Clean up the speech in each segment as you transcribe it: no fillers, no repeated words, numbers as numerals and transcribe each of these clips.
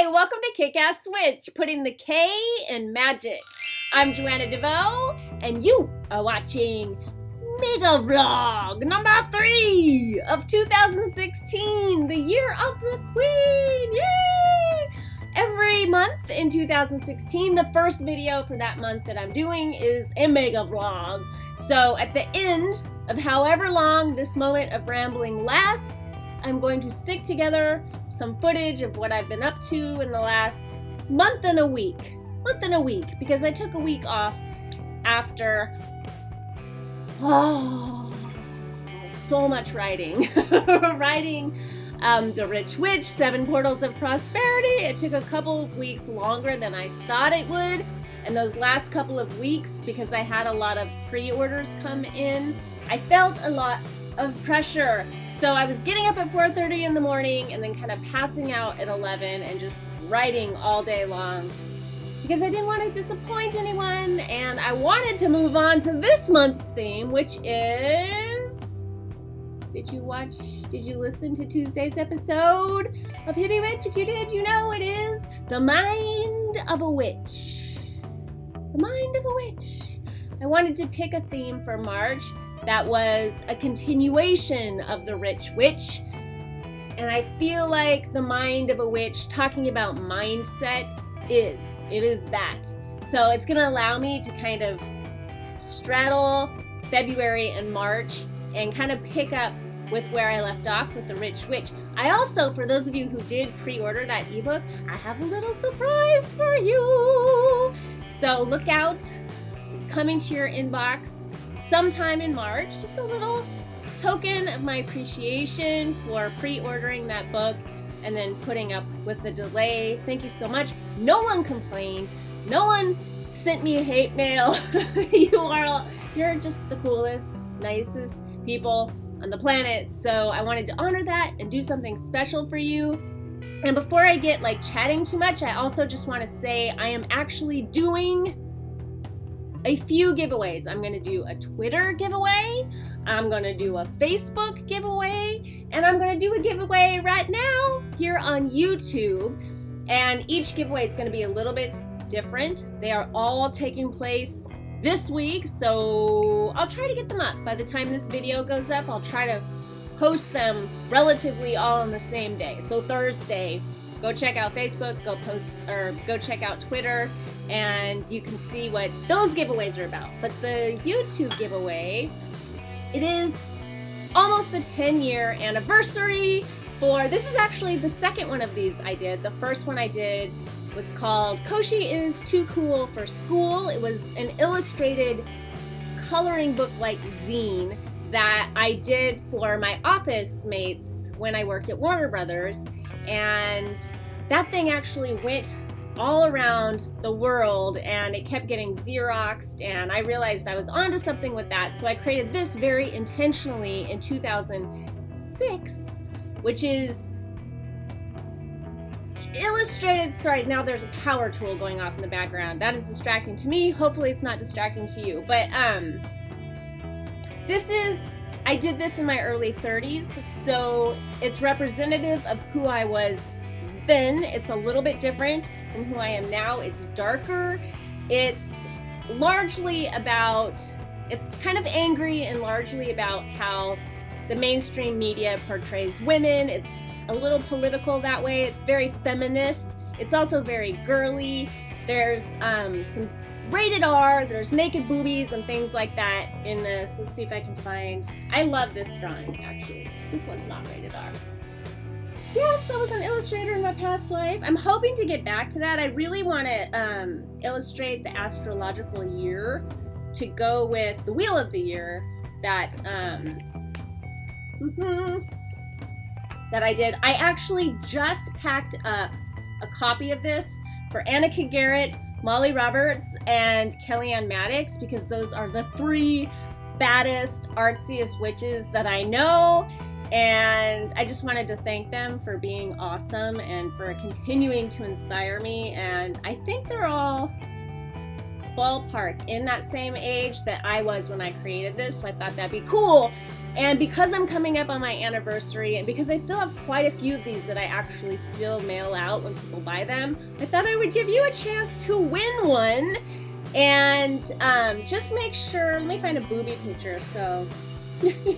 Hi, welcome to Kickass Switch, putting the K in magic. I'm Joanna DeVoe, and you are watching Mega Vlog number 3 of 2016, the year of the Queen. Yay! Every month in 2016, the first video for that month that I'm doing is a Mega Vlog. So at the end of however long this moment of rambling lasts, I'm going to stick together some footage of what I've been up to in the last month and a week, because I took a week off after so much writing. The Rich Witch, 7 Portals of Prosperity. It took a couple of weeks longer than I thought it would. And those last couple of weeks, because I had a lot of pre-orders come in, I felt a lot of pressure. So I was getting up at 4:30 in the morning and then kind of passing out at 11 and just writing all day long because I didn't want to disappoint anyone, and I wanted to move on to this month's theme, which is... Did you listen to Tuesday's episode of Hippie Witch? If you did, you know it is The Mind of a Witch. The Mind of a Witch. I wanted to pick a theme for March that was a continuation of The Rich Witch. And I feel like The Mind of a Witch, talking about mindset, it is that. So it's gonna allow me to kind of straddle February and March and kind of pick up with where I left off with The Rich Witch. I also, for those of you who did pre-order that ebook, I have a little surprise for you. So look out, it's coming to your inbox sometime in March. Just a little token of my appreciation for pre-ordering that book and then putting up with the delay. Thank you so much. No one complained. No one sent me a hate mail. You're just the coolest, nicest people on the planet. So I wanted to honor that and do something special for you. And before I get chatting too much, I also just want to say I am actually doing a few giveaways. I'm going to do a Twitter giveaway, I'm going to do a Facebook giveaway, and I'm going to do a giveaway right now here on YouTube. And each giveaway is going to be a little bit different. They are all taking place this week, so I'll try to get them up. By the time this video goes up, I'll try to post them relatively all on the same day. So Thursday, go check out Facebook, go check out Twitter, and you can see what those giveaways are about. But the YouTube giveaway, it is almost the 10-year anniversary this is actually the second one of these I did. The first one I did was called Koshi is Too Cool for School. It was an illustrated coloring book-like zine that I did for my office mates when I worked at Warner Brothers. And that thing actually went all around the world and it kept getting Xeroxed, and I realized I was onto something with that. So I created this very intentionally in 2006, which is illustrated. Sorry, now there's a power tool going off in the background. That is distracting to me. Hopefully it's not distracting to you. But I did this in my early 30s, so it's representative of who I was then. It's a little bit different from who I am now. It's darker. It's kind of angry and largely about how the mainstream media portrays women. It's a little political that way. It's very feminist. It's also very girly. There's some rated R, there's naked boobies and things like that in this. Let's see if I can find... I love this drawing, actually. This one's not rated R. Yes, I was an illustrator in my past life. I'm hoping to get back to that. I really want to illustrate the astrological year to go with the Wheel of the Year that that I did. I actually just packed up a copy of this for Annika Garrett, Molly Roberts, and Kellyanne Maddox, because those are the 3 baddest, artsiest witches that I know. And I just wanted to thank them for being awesome and for continuing to inspire me. And I think they're all ballpark in that same age that I was when I created this, so I thought that'd be cool. And because I'm coming up on my anniversary, and because I still have quite a few of these that I actually still mail out when people buy them, I thought I would give you a chance to win one. And just make sure, let me find a booby picture so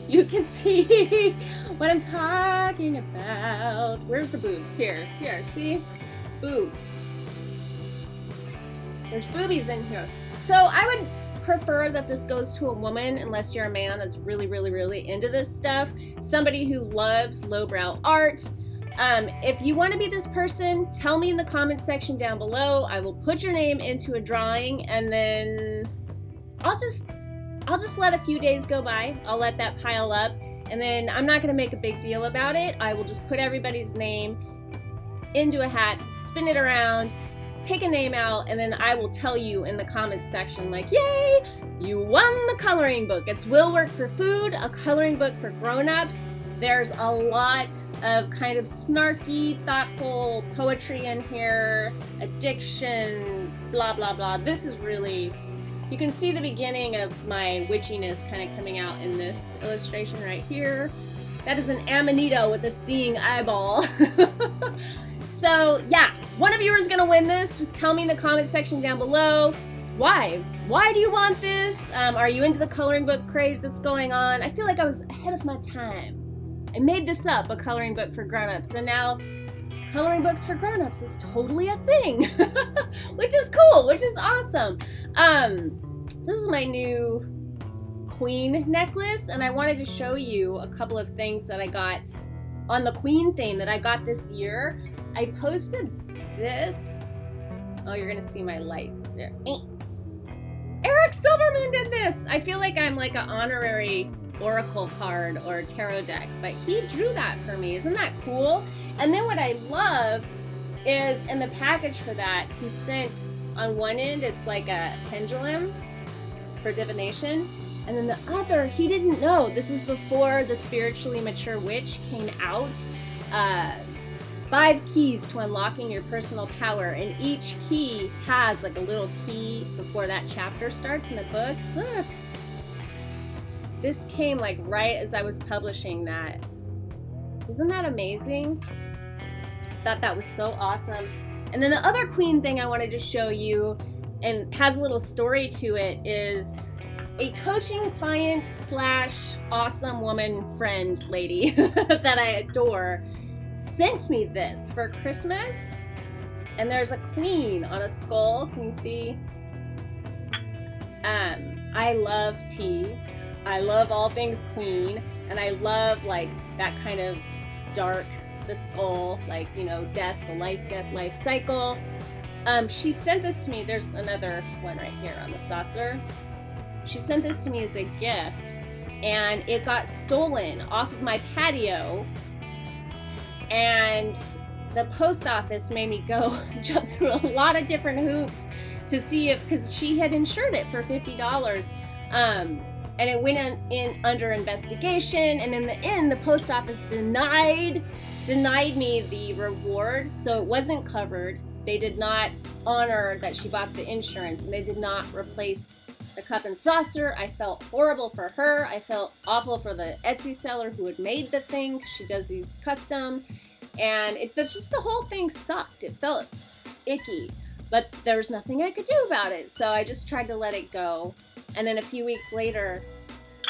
you can see what I'm talking about. Where's the boobs? Here, see? Boobs. There's boobies in here. So I would prefer that this goes to a woman, unless you're a man that's really, really, really into this stuff. Somebody who loves lowbrow art. If you want to be this person, tell me in the comment section down below. I will put your name into a drawing, and then I'll just let a few days go by. I'll let that pile up, and then I'm not going to make a big deal about it. I will just put everybody's name into a hat, spin it around, pick a name out, and then I will tell you in the comments section, like, yay, you won the coloring book. It's Will Work for Food, a coloring book for grown-ups. There's a lot of kind of snarky, thoughtful poetry in here, addiction, blah, blah, blah. This is really, you can see the beginning of my witchiness kind of coming out in this illustration right here. That is an amanito with a seeing eyeball. So yeah, one of you is gonna win this. Just tell me in the comment section down below. Why? Why do you want this? Are you into the coloring book craze that's going on? I feel like I was ahead of my time. I made this up, a coloring book for grown-ups, and now coloring books for grown-ups is totally a thing, which is cool, which is awesome. This is my new queen necklace, and I wanted to show you a couple of things that I got on the queen theme that I got this year. I posted this. Oh, you're gonna see my light there. Eric Silverman did this. I feel like I'm like an honorary oracle card or tarot deck, but he drew that for me. Isn't that cool? And then what I love is in the package for that, he sent on one end, it's like a pendulum for divination. And then the other, he didn't know. This is before the Spiritually Mature Witch came out. 5 keys to unlocking your personal power, and each key has like a little key before that chapter starts in the book. Look, this came like right as I was publishing that. Isn't that amazing? Thought that was so awesome. And then the other queen thing I wanted to show you, and has a little story to it, is a coaching client slash awesome woman friend lady that I adore sent me this for Christmas, and there's a queen on a skull. Can you see? I love tea. I love all things queen, and I love like that kind of dark, the skull, like, you know, death, the life, death, life cycle. She sent this to me. There's another one right here on the saucer. She sent this to me as a gift, and it got stolen off of my patio. And the post office made me go jump through a lot of different hoops to see if, because she had insured it for $50, and it went in under investigation. And in the end, the post office denied me the reward, so it wasn't covered. They did not honor that she bought the insurance, and they did not replace the cup and saucer. I felt horrible for her. I felt awful for the Etsy seller who had made the thing. She does these custom, and just the whole thing sucked. It felt icky, but there was nothing I could do about it. So I just tried to let it go. And then a few weeks later,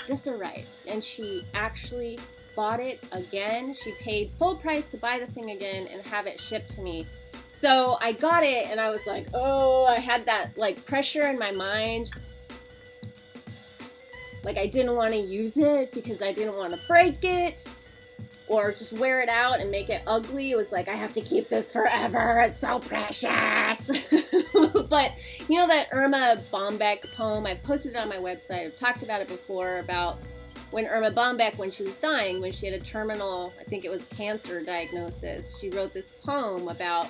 this arrived, and she actually bought it again. She paid full price to buy the thing again and have it shipped to me. So I got it, and I was like, oh, I had that like pressure in my mind. Like, I didn't want to use it because I didn't want to break it or just wear it out and make it ugly. It was like, I have to keep this forever. It's so precious. But you know that Irma Bombeck poem? I've posted it on my website. I've talked about it before, about when Irma Bombeck, when she was dying, when she had a terminal, I think it was cancer diagnosis, she wrote this poem about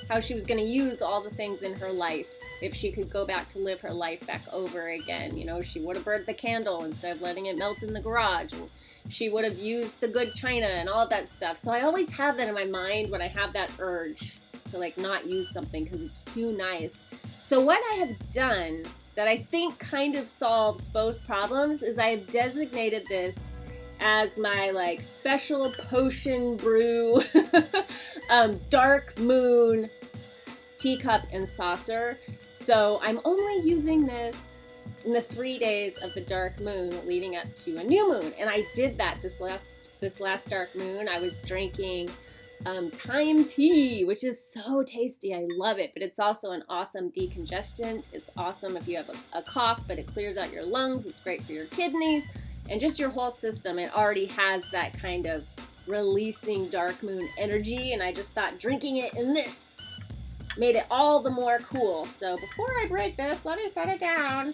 how she was going to use all the things in her life. If she could go back to live her life back over again, you know, she would have burned the candle instead of letting it melt in the garage. And she would have used the good china and all of that stuff. So I always have that in my mind when I have that urge to like not use something because it's too nice. So what I have done that I think kind of solves both problems is I have designated this as my like special potion brew dark moon teacup and saucer. So I'm only using this in the 3 days of the dark moon leading up to a new moon. And I did that this last dark moon. I was drinking thyme tea, which is so tasty. I love it, but it's also an awesome decongestant. It's awesome if you have a cough, but it clears out your lungs. It's great for your kidneys and just your whole system. It already has that kind of releasing dark moon energy, and I just thought drinking it in this made it all the more cool. So before I break this, let me set it down.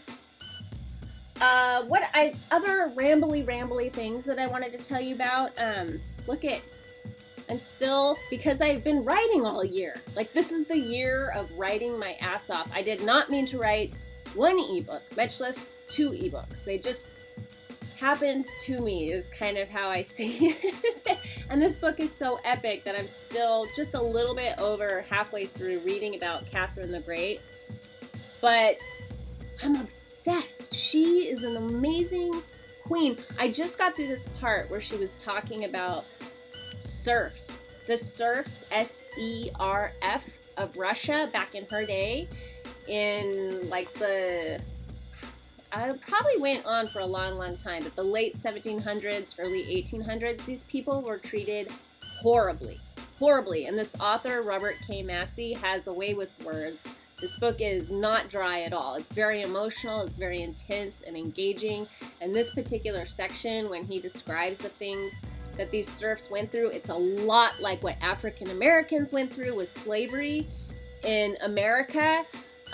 Other rambly things that I wanted to tell you about. I'm still, because I've been writing all year. Like, this is the year of writing my ass off. I did not mean to write one ebook, much less 2 ebooks. They just happened to me is kind of how I see it. And this book is so epic that I'm still just a little bit over halfway through reading about Catherine the Great. But I'm obsessed. She is an amazing queen. I just got through this part where she was talking about serfs. The serfs, S-E-R-F, of Russia back in her day, in like I probably went on for a long time, but the late 1700s, early 1800s, these people were treated horribly. And this author, Robert K. Massey, has a way with words. This book is not dry at all. It's very emotional, it's very intense and engaging. And this particular section, when he describes the things that these serfs went through, it's a lot like what African Americans went through with slavery in America.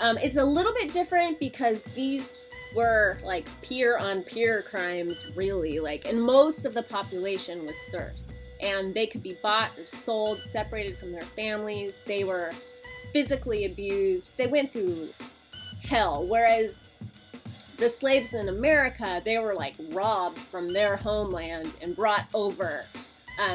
It's a little bit different because these were like peer-on-peer crimes, really. Like, and most of the population was serfs, and they could be bought or sold, separated from their families. They were physically abused. They went through hell, whereas the slaves in America, they were like robbed from their homeland and brought over.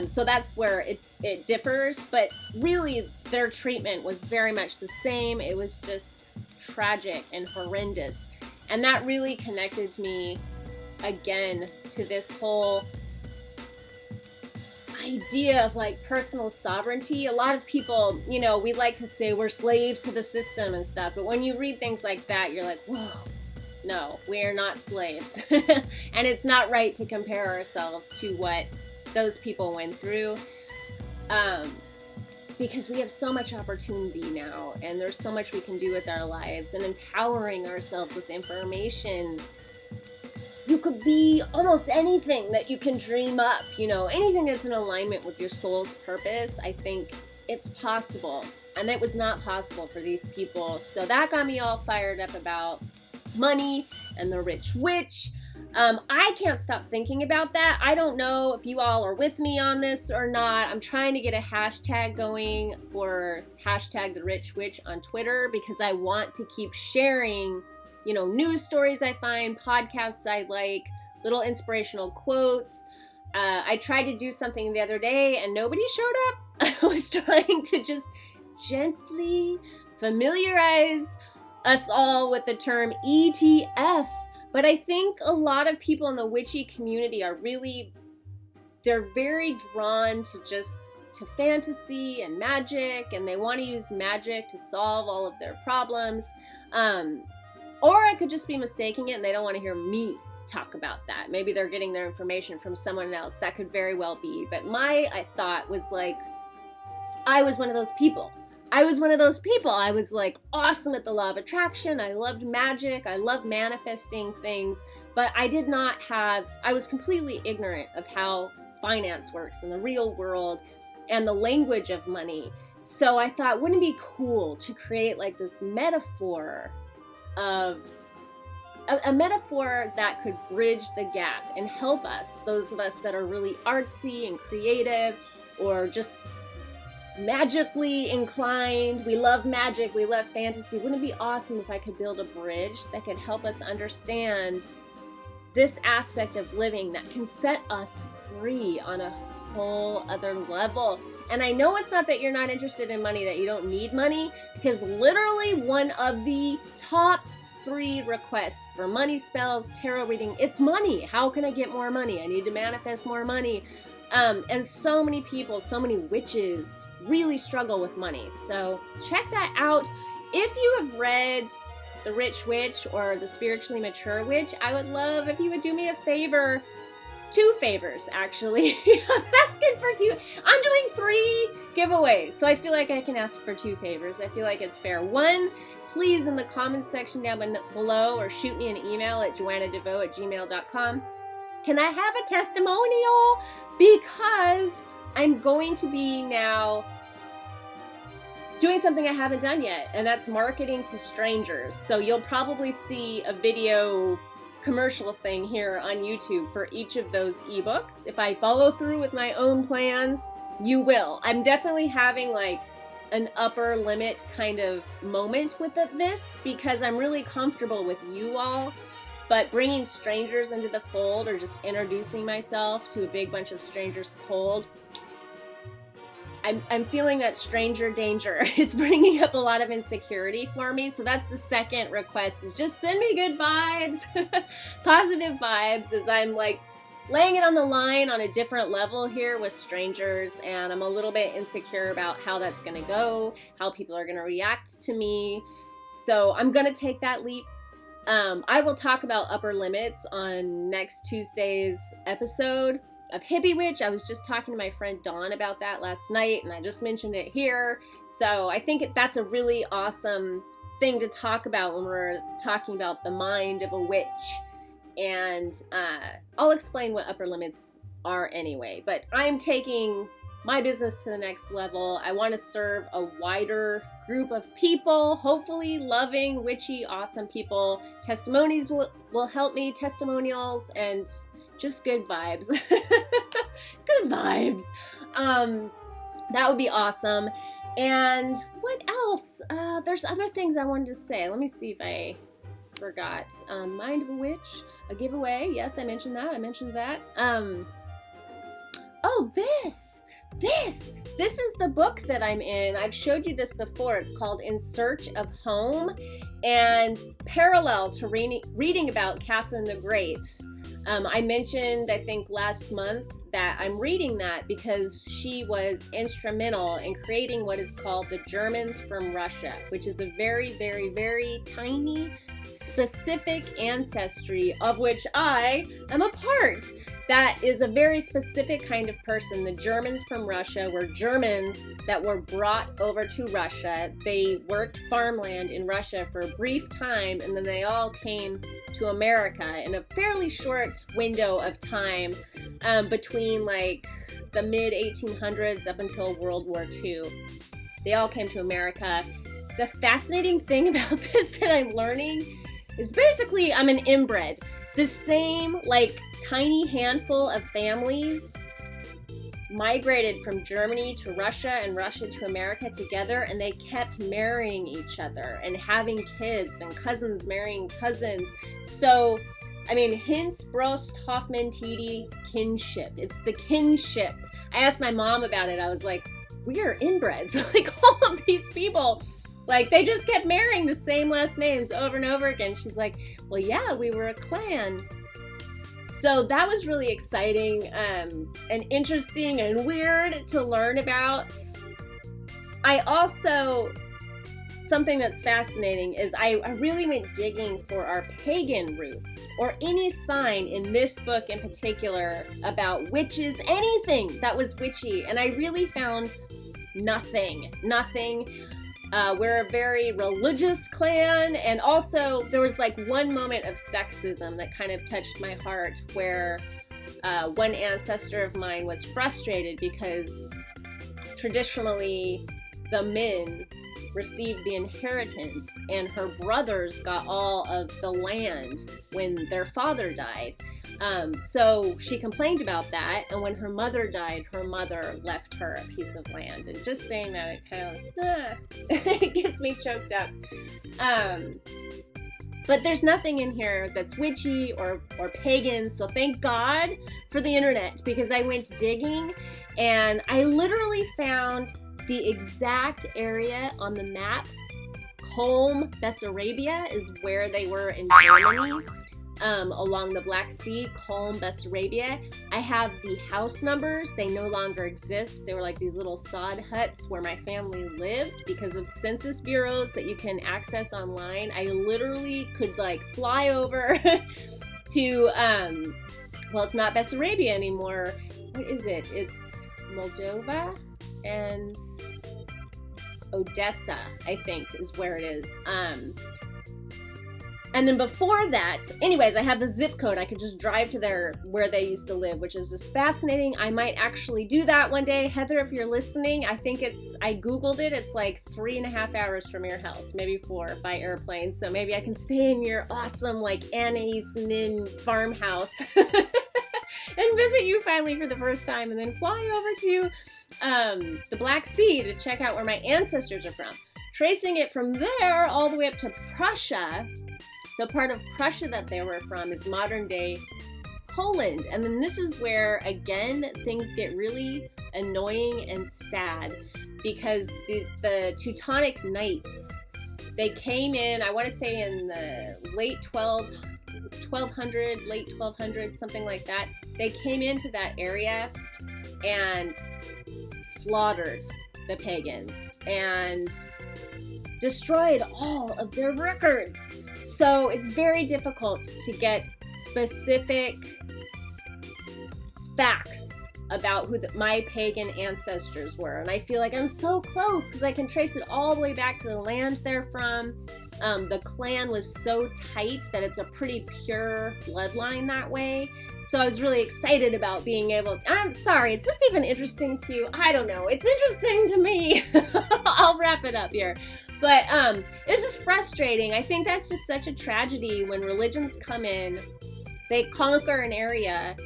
So that's where it differs, but really their treatment was very much the same. It was just tragic and horrendous. And that really connected me again to this whole idea of like personal sovereignty. A lot of people, you know, we like to say we're slaves to the system and stuff, but when you read things like that, you're like, whoa, no, we are not slaves. And it's not right to compare ourselves to what those people went through. Because we have so much opportunity now, and there's so much we can do with our lives, and empowering ourselves with information. You could be almost anything that you can dream up, you know, anything that's in alignment with your soul's purpose. I think it's possible, and it was not possible for these people. So that got me all fired up about money and the rich witch. I can't stop thinking about that. I don't know if you all are with me on this or not. I'm trying to get a hashtag going for hashtag the rich witch on Twitter, because I want to keep sharing, you know, news stories I find, podcasts I like, little inspirational quotes. I tried to do something the other day and nobody showed up. I was trying to just gently familiarize us all with the term ETF. But I think a lot of people in the witchy community are really, they're very drawn to fantasy and magic, and they want to use magic to solve all of their problems. Or I could just be mistaking it and they don't want to hear me talk about that. Maybe they're getting their information from someone else. That could very well be. But I thought was like, I was one of those people. I was like awesome at the law of attraction. I loved magic. I loved manifesting things. But I was completely ignorant of how finance works in the real world and the language of money. So I thought, wouldn't it be cool to create like this metaphor of a metaphor that could bridge the gap and help us, those of us that are really artsy and creative or just magically inclined. We love magic, we love fantasy. Wouldn't it be awesome if I could build a bridge that could help us understand this aspect of living that can set us free on a whole other level? And I know it's not that you're not interested in money, that you don't need money, because literally one of the top 3 requests for money spells, tarot reading. It's money. How can I get more money? I need to manifest more money. And so many people, so many witches really struggle with money. So check that out. If you have read The Rich Witch or The Spiritually Mature Witch, I would love if you would do me a favor. 2 favors, actually. I'm asking for 2. I'm doing 3 giveaways, so I feel like I can ask for 2 favors. I feel like it's fair. 1, please, in the comments section down below, or shoot me an email at joannadevoe@gmail.com. Can I have a testimonial? Because I'm going to be now doing something I haven't done yet, and that's marketing to strangers. So you'll probably see a video commercial thing here on YouTube for each of those ebooks. If I follow through with my own plans, you will. I'm definitely having like an upper limit kind of moment with this because I'm really comfortable with you all, but bringing strangers into the fold or just introducing myself to a big bunch of strangers cold, I'm feeling that stranger danger. It's bringing up a lot of insecurity for me. So that's the second request, is just send me good vibes, positive vibes, as I'm like laying it on the line on a different level here with strangers. And I'm a little bit insecure about how that's going to go, how people are going to react to me. So I'm going to take that leap. I will talk about upper limits on next Tuesday's episode of Hippie Witch. I was just talking to my friend Dawn about that last night, and I just mentioned it here. So I think that's a really awesome thing to talk about when we're talking about the mind of a witch. And I'll explain what upper limits are anyway. But I'm taking my business to the next level. I want to serve a wider group of people, hopefully loving, witchy, awesome people. Testimonies will help me, testimonials, and just good vibes. Good vibes. That would be awesome. And what else? There's other things I wanted to say. Let me see if I forgot. Mind of a Witch, a giveaway. Yes, I mentioned that. Oh, this is the book that I'm in. I've showed you this before. It's called In Search of Home, and parallel to reading about Catherine the Great. I mentioned, I think last month, that I'm reading that because she was instrumental in creating what is called the Germans from Russia, which is a very, very, very tiny, specific ancestry of which I am a part. That is a very specific kind of person. The Germans from Russia were Germans that were brought over to Russia. They worked farmland in Russia for a brief time, and then they all came to America in a fairly short window of time, between like the mid 1800s up until World War II. They all came to America. The fascinating thing about this that I'm learning is basically I'm an inbred. The same like tiny handful of families migrated from Germany to Russia and Russia to America together, and they kept marrying each other and having kids, and cousins marrying cousins. So, I mean, Hinz, Brost, Hoffman, Titi, kinship. It's the kinship. I asked my mom about it. I was like, we are inbreds. Like, all of these people, like, they just kept marrying the same last names over and over again. She's like, well, yeah, we were a clan. So that was really exciting and interesting and weird to learn about. I also, something that's fascinating is I really went digging for our pagan roots, or any sign in this book in particular about witches, anything that was witchy, and I really found nothing. We're a very religious clan, and also there was like one moment of sexism that kind of touched my heart, where one ancestor of mine was frustrated because traditionally the men received the inheritance and her brothers got all of the land when their father died. So she complained about that, and when her mother died, her mother left her a piece of land. And just saying that, it kind of it gets me choked up. But there's nothing in here that's witchy or pagan, so thank God for the internet, because I went digging and I literally found the exact area on the map Holm, Bessarabia is where they were in Germany, along the Black Sea, Holm, Bessarabia. I have the house numbers. They no longer exist. They were like these little sod huts where my family lived because of census bureaus that you can access online. I literally could like fly over to, well, it's not Bessarabia anymore. What is it? It's Moldova and Odessa, I think, is where it is. And then before that, anyways, I have the zip code. I could just drive to where they used to live, which is just fascinating. I might actually do that one day. Heather, if you're listening, I Googled it. It's like 3.5 hours from your house, maybe 4 by airplane. So maybe I can stay in your awesome, like, Annie's Nin farmhouse and visit you finally for the first time, and then fly over to the Black Sea to check out where my ancestors are from. Tracing it from there all the way up to Prussia. The part of Prussia that they were from is modern day Poland. And then this is where, again, things get really annoying and sad because the Teutonic Knights, they came in, I want to say in the late 1200, late 1200, something like that. They came into that area and slaughtered the pagans and destroyed all of their records. So it's very difficult to get specific facts about who my pagan ancestors were. And I feel like I'm so close because I can trace it all the way back to the land they're from. The clan was so tight that it's a pretty pure bloodline that way. So I was really excited about being able, I'm sorry, is this even interesting to you? I don't know. It's interesting to me. I'll wrap it up here. But it's just frustrating. I think that's just such a tragedy when religions come in, they conquer an area,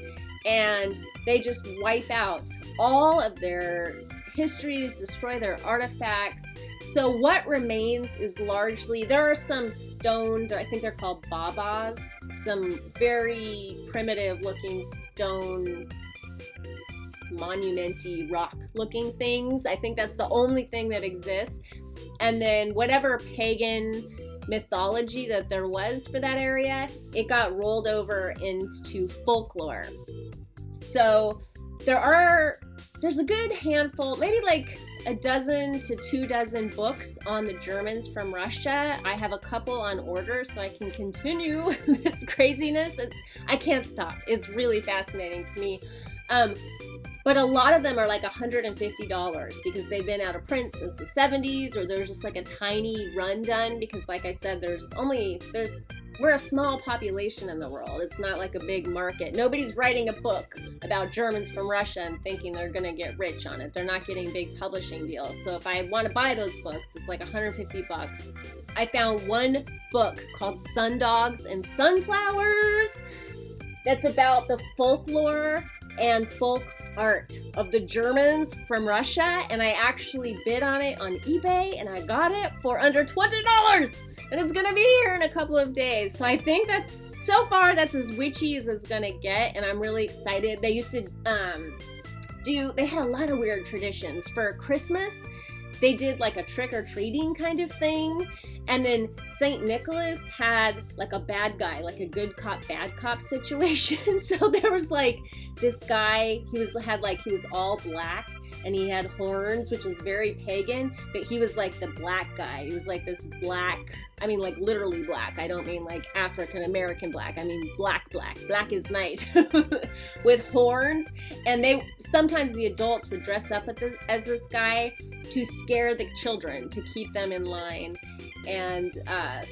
and they just wipe out all of their histories, destroy their artifacts. So what remains is largely, there are some stone, I think they're called babas, some very primitive looking stone monument-y rock looking things. I think that's the only thing that exists. And then whatever pagan mythology that there was for that area, it got rolled over into folklore. So there's a good handful, maybe like a dozen to 24 books on the Germans from Russia. I have a couple on order so I can continue this craziness. I can't stop. It's really fascinating to me. But a lot of them are like $150 because they've been out of print since the 70s, or there's just like a tiny run done because, like I said, we're a small population in the world. It's not like a big market. Nobody's writing a book about Germans from Russia and thinking they're going to get rich on it. They're not getting big publishing deals. So if I want to buy those books, it's like $150. I found one book called Sundogs and Sunflowers that's about the folklore and folk art of the Germans from Russia, and I actually bid on it on eBay and I got it for under $20, and it's gonna be here in a couple of days. So I think so far that's as witchy as it's gonna get, and I'm really excited. They used to they had a lot of weird traditions. For Christmas, they did like a trick-or-treating kind of thing, and then St. Nicholas had like a bad guy, like a good cop, bad cop situation. So there was like this guy, he was all black, and he had horns, which is very pagan, but he was like the black guy. He was like this black, I mean like literally black. I don't mean like African American black. I mean black as night with horns. And sometimes the adults would dress up as this guy to scare the children, to keep them in line. And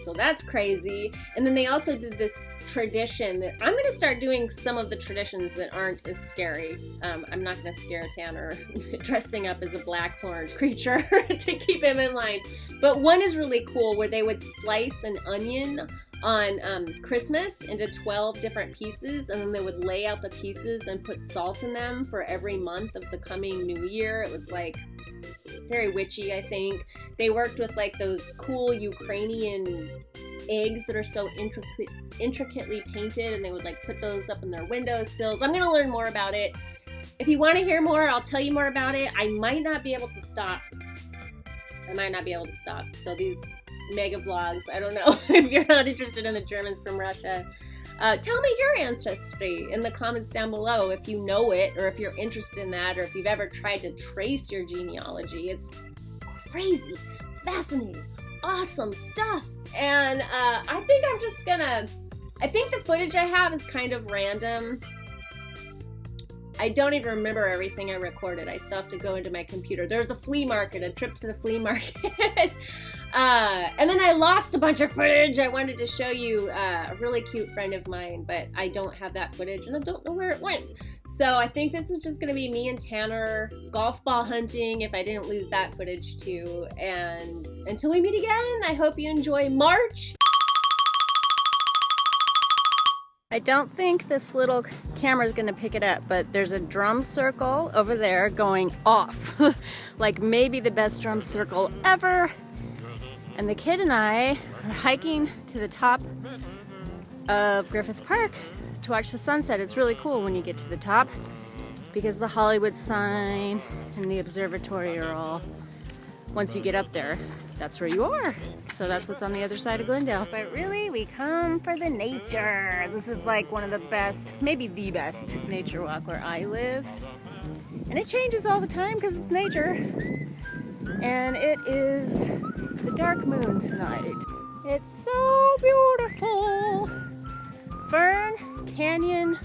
so that's crazy. And then they also did this tradition that I'm going to start doing some of the traditions that aren't as scary. I'm not going to scare Tanner dressing up as a black horned creature to keep him in line. But one is really cool where they would slice an onion on Christmas into 12 different pieces, and then they would lay out the pieces and put salt in them for every month of the coming new year. It was like very witchy, I think. They worked with like those cool Ukrainian eggs that are so intricately painted, and they would like put those up in their windowsills. I'm gonna learn more about it. If you want to hear more, I'll tell you more about it. I might not be able to stop I might not be able to stop. So these mega vlogs, I don't know if you're not interested in the Germans from Russia. Tell me your ancestry in the comments down below if you know it, or if you're interested in that, or if you've ever tried to trace your genealogy. It's crazy, fascinating, awesome stuff. And I think I'm just gonna, I think the footage I have is kind of random. I don't even remember everything I recorded. I still have to go into my computer. There was a flea market, a trip to the flea market. And then I lost a bunch of footage. I wanted to show you a really cute friend of mine, but I don't have that footage and I don't know where it went. So I think this is just gonna be me and Tanner golf ball hunting if I didn't lose that footage too. And until we meet again, I hope you enjoy March. I don't think this little camera is gonna pick it up, but there's a drum circle over there going off. Like maybe the best drum circle ever. And the kid and I are hiking to the top of Griffith Park to watch the sunset. It's really cool when you get to the top because the Hollywood sign and the observatory are all, once you get up there, that's where you are. So that's what's on the other side of Glendale. But really, we come for the nature. This is like one of the best, maybe the best nature walk where I live. And it changes all the time because it's nature. And it is the dark moon tonight. It's so beautiful. Fern Canyon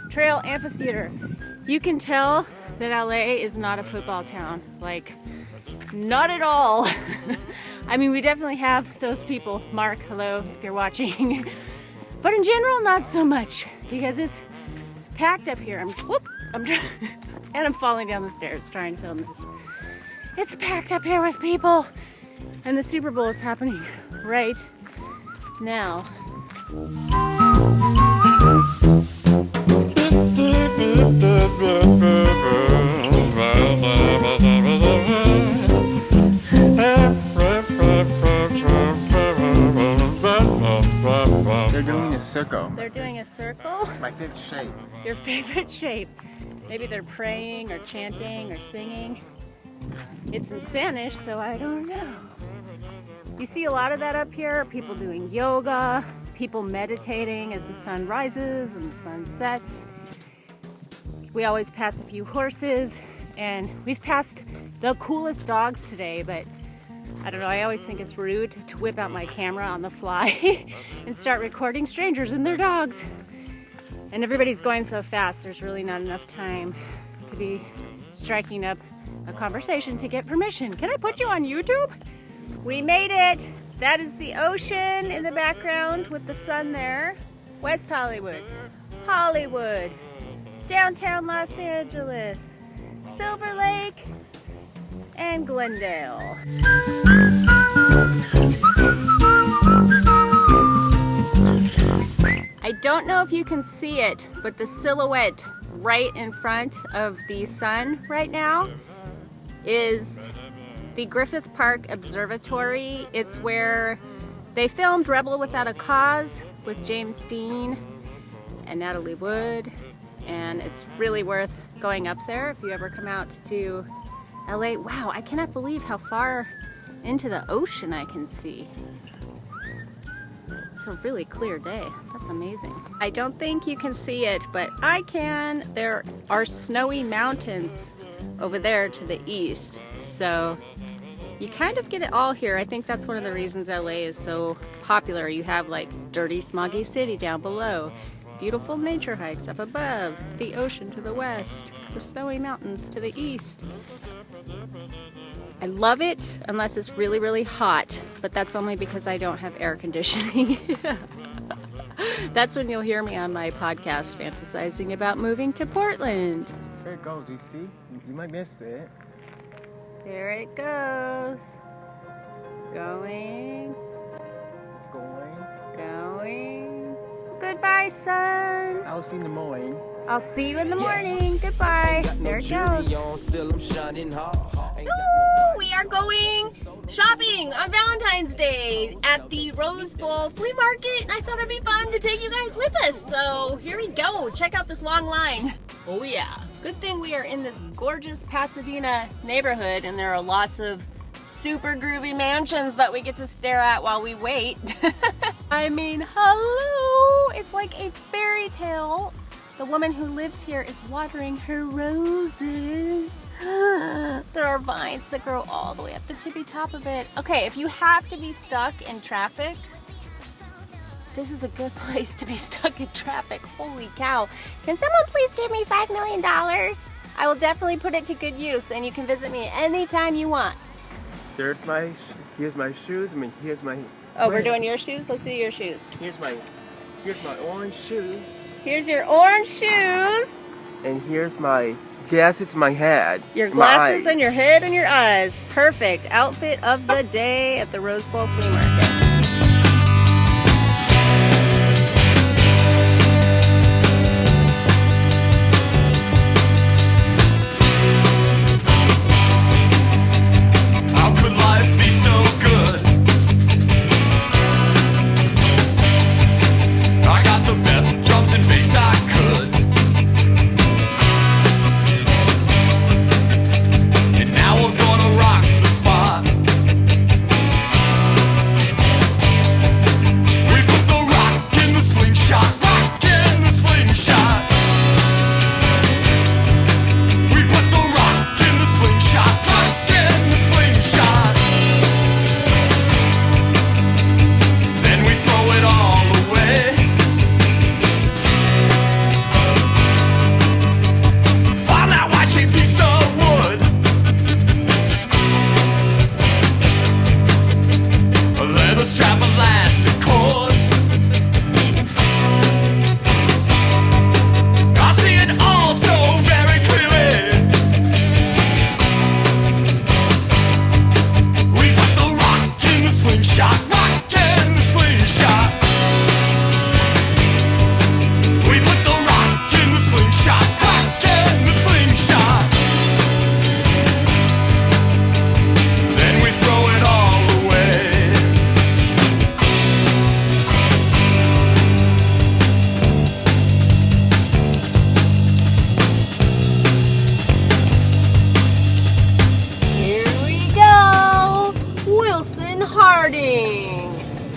Trail Amphitheater. You can tell that LA is not a football town. Like, not at all. I mean, we definitely have those people. Mark, hello, if you're watching. But in general, not so much because it's packed up here. And I'm falling down the stairs trying to film this. It's packed up here with people. And the Super Bowl is happening right now. They're doing a circle. They're doing a circle? My favorite shape. Your favorite shape. Maybe they're praying or chanting or singing. It's in Spanish, so I don't know. You see a lot of that up here. People doing yoga, people meditating as the sun rises and the sun sets. We always pass a few horses, and we've passed the coolest dogs today, but I don't know, I always think it's rude to whip out my camera on the fly and start recording strangers and their dogs. And everybody's going so fast, there's really not enough time to be striking up a conversation to get permission. Can I put you on YouTube? We made it. That is the ocean in the background with the sun there. West Hollywood, Hollywood, downtown Los Angeles, Silver Lake, and Glendale. I don't know if you can see it, but the silhouette right in front of the sun right now is the Griffith Park Observatory. It's where they filmed Rebel Without a Cause with James Dean and Natalie Wood, and it's really worth going up there if you ever come out to LA. Wow, I cannot believe how far into the ocean I can see. It's a really clear day. That's amazing. I don't think you can see it, but I can. There are snowy mountains over there to the east. So you kind of get it all here. I think that's one of the reasons LA is so popular. You have like dirty, smoggy city down below, beautiful nature hikes up above, the ocean to the west, the snowy mountains to the east. I love it unless it's really, really hot, but that's only because I don't have air conditioning. That's when you'll hear me on my podcast fantasizing about moving to Portland. There it goes, you see? You might miss it. There it goes. Going. It's going. Going. Goodbye, sun. I'll see you in the morning. I'll see you in the morning. Goodbye. There it goes. Ooh, we are going shopping on Valentine's Day at the Rosebowl flea market. I thought it'd be fun to take you guys with us. So here we go. Check out this long line. Oh yeah. Good thing we are in this gorgeous Pasadena neighborhood and there are lots of super groovy mansions that we get to stare at while we wait. I mean, hello! It's like a fairy tale. The woman who lives here is watering her roses. There are vines that grow all the way up the tippy top of it. Okay, if you have to be stuck in traffic, this is a good place to be stuck in traffic. Holy cow. Can someone please give me $5 million? I will definitely put it to good use, and you can visit me anytime you want. Here's my shoes. I mean, here's my. Oh, we're doing your shoes? Let's do your shoes. Here's my orange shoes. Here's your orange shoes. And here's my glasses, my head. Your glasses and your head and your eyes. Perfect outfit of the day at the Rosebowl Flea Market.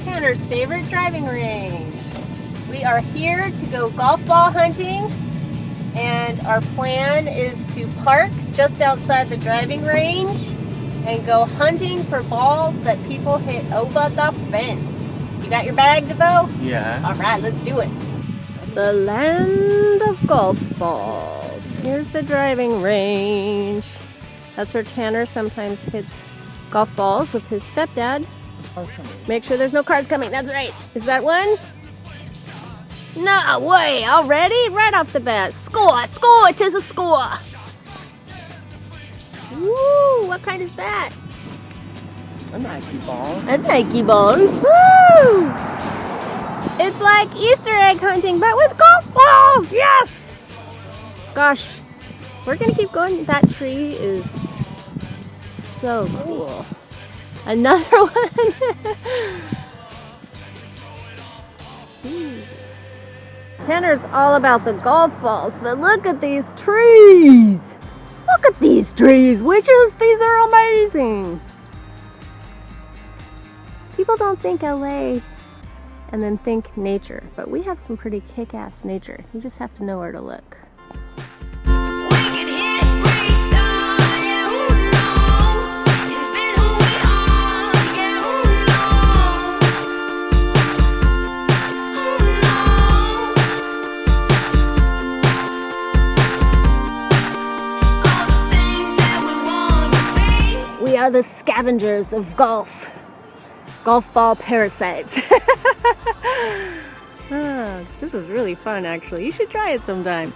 Tanner's favorite driving range. We are here to go golf ball hunting, and our plan is to park just outside the driving range and go hunting for balls that people hit over the fence. You got your bag, DeVoe? Yeah. All right, let's do it. The land of golf balls. Here's the driving range. That's where Tanner sometimes hits golf balls with his stepdad. Make sure there's no cars coming. That's right. Is that one? No way. Already? Right off the bat. Score. Score. It is a score. Woo. What kind is that? A Nike ball. A Nike ball. Woo. It's like Easter egg hunting, but with golf balls. Yes. Gosh. We're going to keep going. That tree is so cool. Another one. Tanner's all about the golf balls, but look at these trees. Look at these trees, witches. These are amazing. People don't think LA and then think nature, but we have some pretty kick-ass nature. You just have to know where to look. We are the scavengers of golf ball parasites. This is really fun, actually. You should try it sometime.